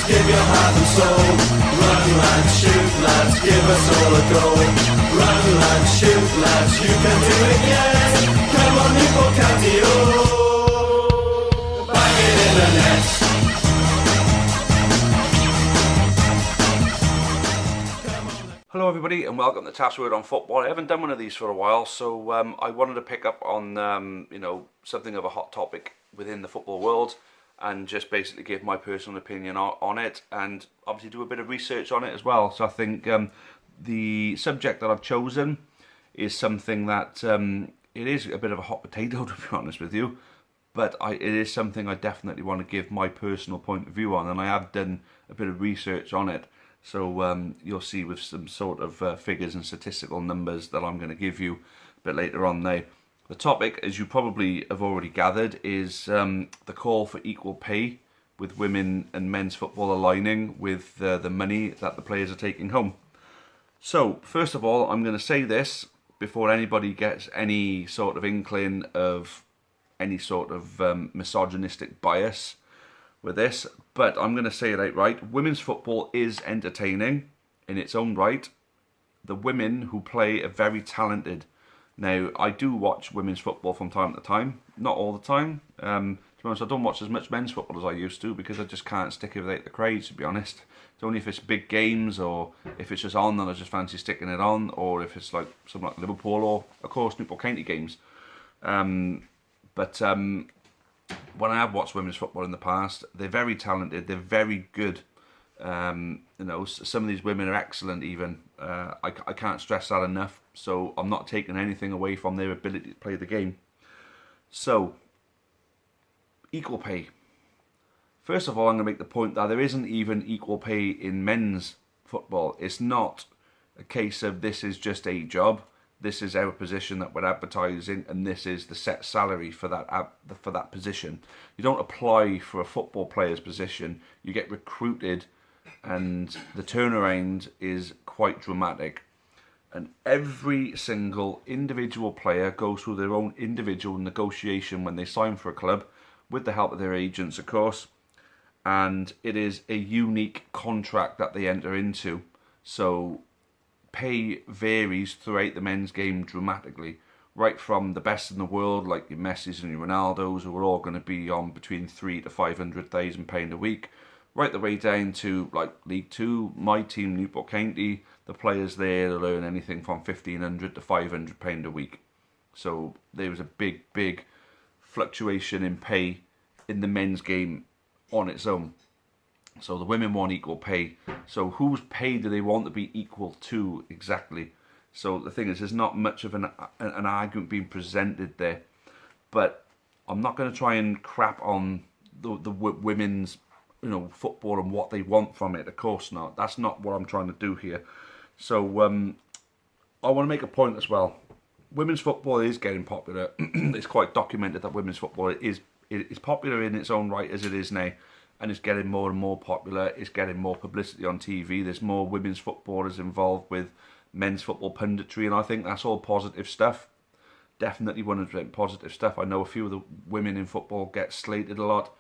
give your heart and soul. Run lads, shoot lads, give us all a go. Run lads, shoot lads, you can do it yet. Come on Newport County, oh, bang it in the net. Hello everybody and welcome to Taff's Word on Football. I haven't done one of these for a while, so I wanted to pick up on something of a hot topic within the football world and just basically give my personal opinion on it, and obviously do a bit of research on it as well. So I think the subject that I've chosen is something that it is a bit of a hot potato, to be honest with you, but it is something I definitely want to give my personal point of view on, and I have done a bit of research on it. So you'll see with some sort of figures and statistical numbers that I'm going to give you a bit later on now. The topic, as you probably have already gathered, is the call for equal pay, with women and men's football aligning with the money that the players are taking home. So first of all, I'm going to say this before anybody gets any sort of inkling of any sort of misogynistic bias with this, but I'm going to say it outright. Women's football is entertaining in its own right. The women who play are very talented. Now, I do watch women's football from time to time, not all the time. To be honest, I don't watch as much men's football as I used to because I just can't stick it without the craze, to be honest. It's only if it's big games or if it's just on, then I just fancy sticking it on, or if it's like something like Liverpool or, of course, Newport County games. When I have watched women's football in the past, they're very talented, they're very good. Some of these women are excellent even. I can't stress that enough, so I'm not taking anything away from their ability to play the game. So, equal pay. First of all, I'm going to make the point that there isn't even equal pay in men's football. It's not a case of this is just a job. This is our position that we're advertising, and this is the set salary for that position. You don't apply for a football player's position. You get recruited, and the turnaround is quite dramatic. And every single individual player goes through their own individual negotiation when they sign for a club, with the help of their agents, of course. And it is a unique contract that they enter into. So pay varies throughout the men's game dramatically, right from the best in the world like your Messis and your Ronaldos, who are all going to be on between £300,000 to £500,000 a week, right the way down to like League Two, my team Newport County. The players there will earn anything from £1,500 to £500 a week. So there was a big fluctuation in pay in the men's game on its own. So the women want equal pay. So whose pay do they want to be equal to exactly? So the thing is, there's not much of an argument being presented there. But I'm not going to try and crap on the women's football and what they want from it. Of course not. That's not what I'm trying to do here. So I want to make a point as well. Women's football is getting popular. It's quite documented that women's football is popular in its own right as it is now. And it's getting more and more popular. It's getting more publicity on TV. There's more women's footballers involved with men's football punditry, and I think that's all positive stuff. Definitely 100% positive stuff. I know a few of the women in football get slated a lot.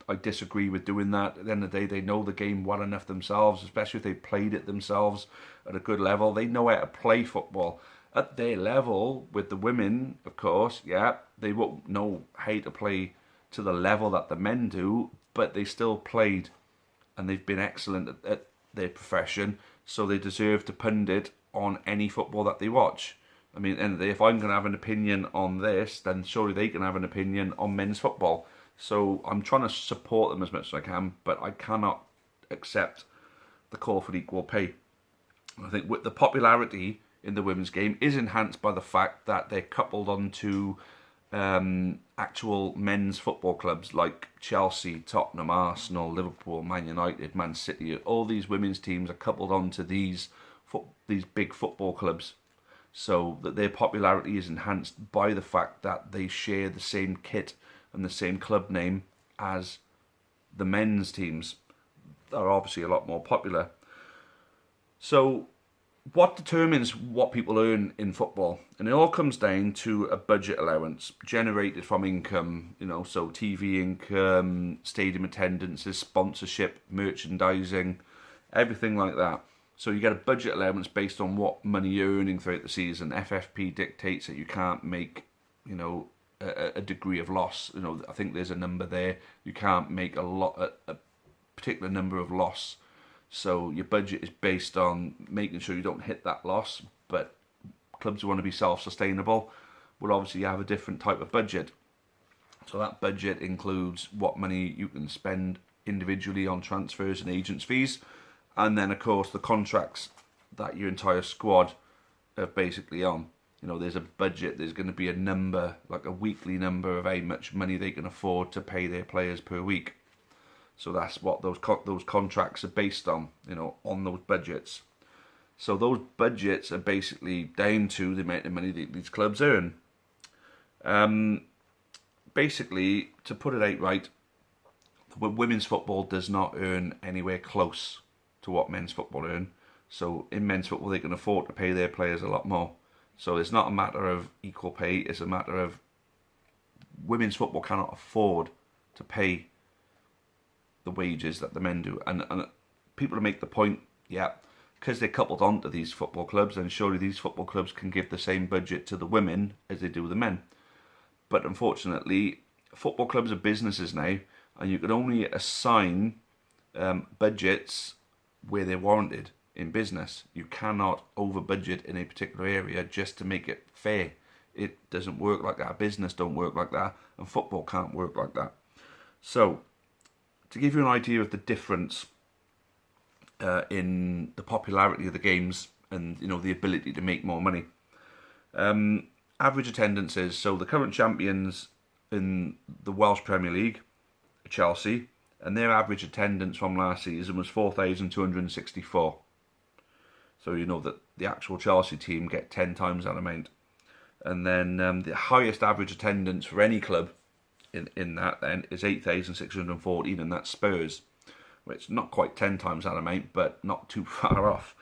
I disagree with doing that. At the end of the day, they know the game well enough themselves, especially if they played it themselves at a good level. They know how to play football. At their level, with the women, of course, yeah, they won't know how to play to the level that the men do, but they still played and they've been excellent at their profession, so they deserve to pundit on any football that they watch. I mean, at the end of the day, if I'm going to have an opinion on this, then surely they can have an opinion on men's football. So I'm trying to support them as much as I can, but I cannot accept the call for equal pay. I think with the popularity in the women's game is enhanced by the fact that they're coupled onto actual men's football clubs like Chelsea, Tottenham, Arsenal, Liverpool, Man United, Man City. All these women's teams are coupled onto these big football clubs, so that their popularity is enhanced by the fact that they share the same kit and the same club name as the men's teams that are obviously a lot more popular. So what determines what people earn in football? And it all comes down to a budget allowance generated from income, so TV income, stadium attendances, sponsorship, merchandising, everything like that. So you get a budget allowance based on what money you're earning throughout the season. FFP dictates that you can't make, a degree of loss. I think there's a number there. You can't make a particular number of loss. So your budget is based on making sure you don't hit that loss. But clubs who want to be self-sustainable will obviously have a different type of budget. So that budget includes what money you can spend individually on transfers and agents' fees. And then, of course, the contracts that your entire squad are basically on. There's a budget, there's going to be a number, like a weekly number of how much money they can afford to pay their players per week. So that's what those contracts are based on, on those budgets. So those budgets are basically down to the amount of money that these clubs earn. Basically, to put it out right, women's football does not earn anywhere close to what men's football earn. So in men's football, they can afford to pay their players a lot more. So it's not a matter of equal pay, it's a matter of women's football cannot afford to pay the wages that the men do. And people make the point, because they're coupled onto these football clubs, and surely these football clubs can give the same budget to the women as they do the men. But unfortunately, football clubs are businesses now, and you can only assign budgets where they're warranted in business. You cannot over budget in a particular area just to make it fair. It doesn't work like that. Business don't work like that, and football can't work like that. So, to give you an idea of the difference in the popularity of the games and the ability to make more money, average attendances. So the current champions in the Welsh Premier League, Chelsea, and their average attendance from last season was 4,264. So that the actual Chelsea team get 10 times that amount. And then the highest average attendance for any club in that then is 8,614, and that's Spurs, which not quite 10 times that amount, but not too far off,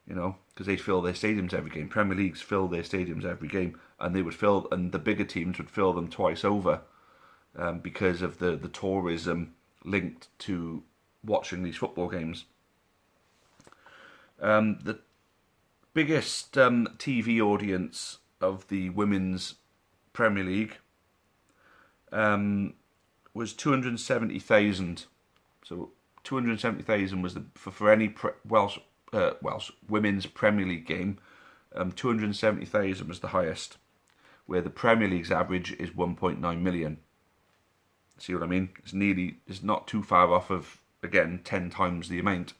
because they fill their stadiums every game. Premier Leagues fill their stadiums every game, and the bigger teams would fill them twice over because of the tourism linked to watching these football games. The biggest TV audience of the Women's Premier League was 270,000. So 270,000 was for any Welsh Women's Premier League game. 270,000 was the highest, where the Premier League's average is 1.9 million. See what I mean? It's not too far off of, again, 10 times the amount.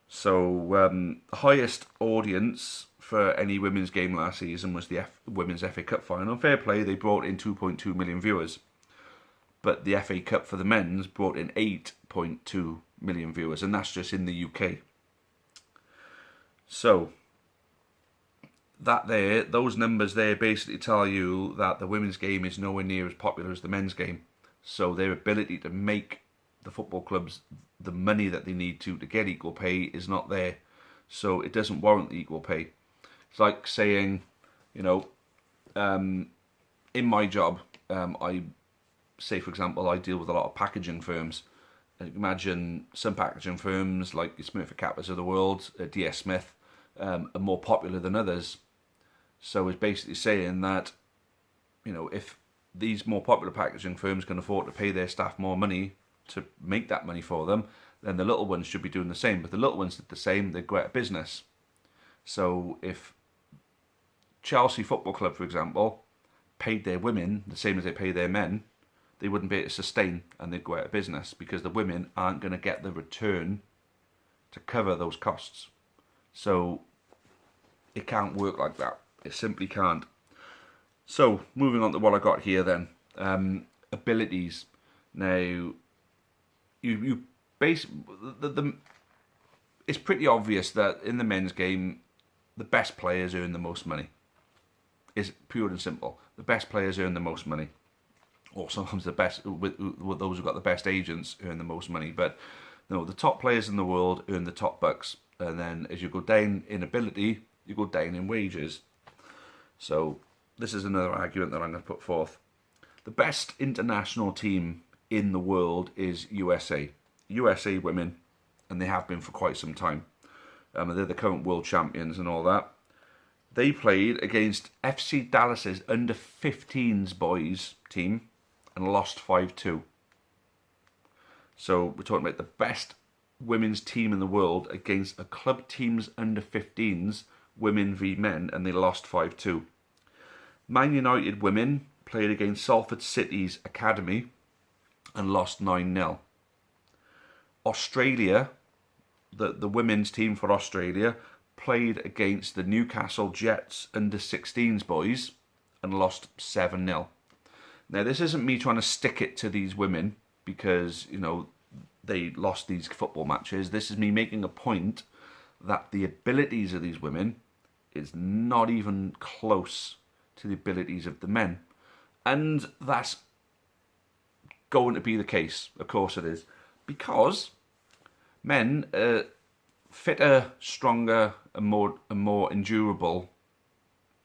So the highest audience for any women's game last season was the Women's FA Cup final. Fair play, they brought in 2.2 million viewers. But the FA Cup for the men's brought in 8.2 million viewers, and that's just in the UK. So those numbers there basically tell you that the women's game is nowhere near as popular as the men's game. So their ability to make the football clubs the money that they need to get equal pay is not there. So it doesn't warrant the equal pay. It's like saying, in my job, I say, for example, I deal with a lot of packaging firms. Imagine some packaging firms like Smith & Kappas of the world, DS Smith, are more popular than others. So it's basically saying that, if these more popular packaging firms can afford to pay their staff more money to make that money for them, then the little ones should be doing the same. But the little ones did the same, they'd go out of business. So if Chelsea Football Club, for example, paid their women the same as they pay their men, they wouldn't be able to sustain, and they'd go out of business because the women aren't going to get the return to cover those costs. So it can't work like that. It simply can't. So moving on to what I got here then, abilities. Now, you base it's pretty obvious that in the men's game, the best players earn the most money. It's pure and simple. The best players earn the most money. Or sometimes the best, with those who've got the best agents earn the most money. But no, the top players in the world earn the top bucks. and then as you go down in ability, you go down in wages. So this is another argument that I'm going to put forth. The best international team in the world is USA. USA women, and they have been for quite some time. They're the current world champions and all that. They played against FC Dallas's under-15s boys team and lost 5-2. So we're talking about the best women's team in the world against a club team's under-15s, women v men, and they lost 5-2. Man United women played against Salford City's academy and lost 9-0. Australia, the women's team for Australia, played against the Newcastle Jets under-16s boys and lost 7-0. Now, this isn't me trying to stick it to these women because, you know, they lost these football matches. This is me making a point that the abilities of these women is not even close to the abilities of the men. And that's going to be the case. Of course it is. Because men are fitter, stronger, and more endurable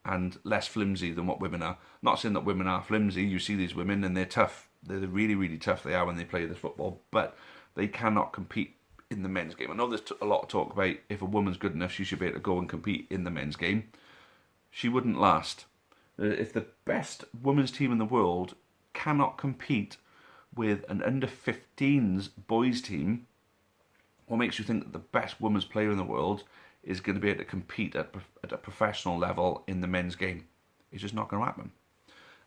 and less flimsy than what women are. Not saying that women are flimsy. You see these women and they're tough. They're really, really tough they are when they play this football. But they cannot compete in the men's game. I know there's a lot of talk about if a woman's good enough, she should be able to go and compete in the men's game. She wouldn't last. If the best women's team in the world cannot compete with an under-15s boys team, what makes you think that the best women's player in the world is going to be able to compete at a professional level in the men's game? It's just not going to happen.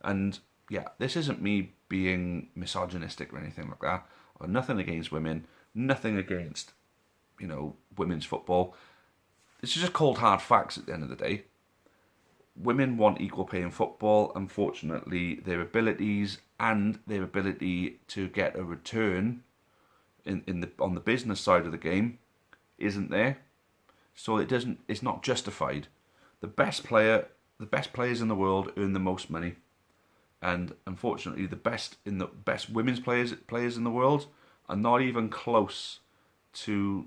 And yeah, this isn't me being misogynistic or anything like that. I've nothing against women, nothing against, you know, women's football. It's just cold hard facts at the end of the day. Women want equal pay in football. Unfortunately, their abilities and their ability to get a return on the business side of the game isn't there. So it's not justified. The best players in the world earn the most money. And unfortunately, the best women's players in the world are not even close to,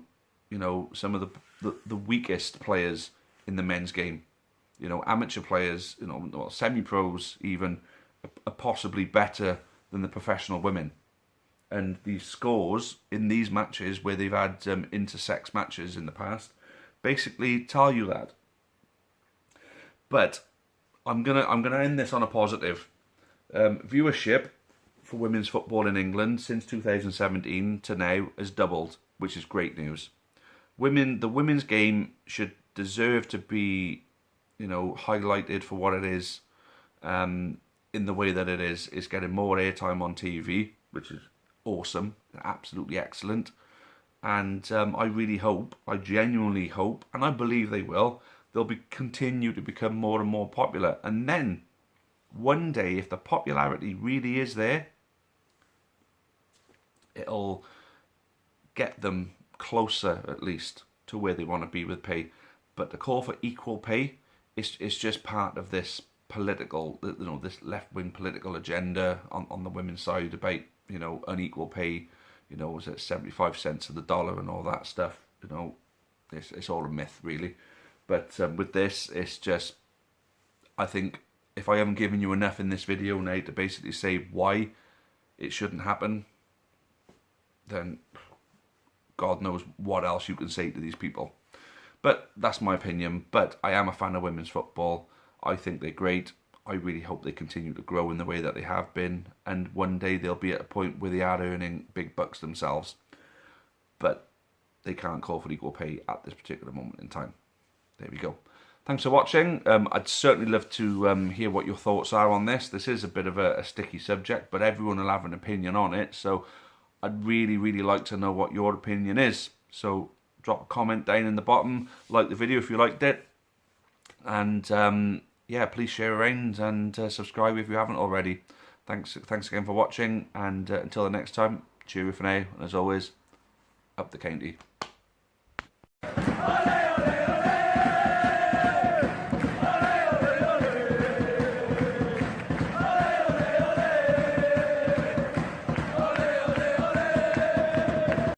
you know, some of the weakest players in the men's game. You know, amateur players, you know, well, semi-pros even, are possibly better than the professional women. And these scores in these matches where they've had intersex matches in the past basically tell you that. But I'm gonna end this on a positive. Viewership for women's football in England since 2017 to now has doubled, which is great news. The women's game should deserve to be, you know, highlighted for what it is, in the way that it is. It's getting more airtime on TV, which is awesome, absolutely excellent. And I genuinely hope, and I believe they will, they'll continue to become more and more popular. And then, one day, if the popularity really is there, it'll get them closer, at least, to where they want to be with pay. But the call for equal pay is just part of this political, you know, this left-wing political agenda on the women's side about, you know, unequal pay. You know, was it 75 cents of the dollar and all that stuff? You know, it's all a myth, really. But with this, it's just, I think, if I haven't given you enough in this video now to basically say why it shouldn't happen, then God knows what else you can say to these people. But that's my opinion. But I am a fan of women's football. I think they're great. I really hope they continue to grow in the way that they have been. And one day they'll be at a point where they are earning big bucks themselves. But they can't call for equal pay at this particular moment in time. There we go. Thanks for watching. I'd certainly love to hear what your thoughts are on this. This is a bit of a sticky subject, but everyone will have an opinion on it. So I'd really, really like to know what your opinion is. So drop a comment down in the bottom. Like the video if you liked it. And yeah, please share around and subscribe if you haven't already. Thanks again for watching. And until the next time, cheerio for now. And as always, up the county.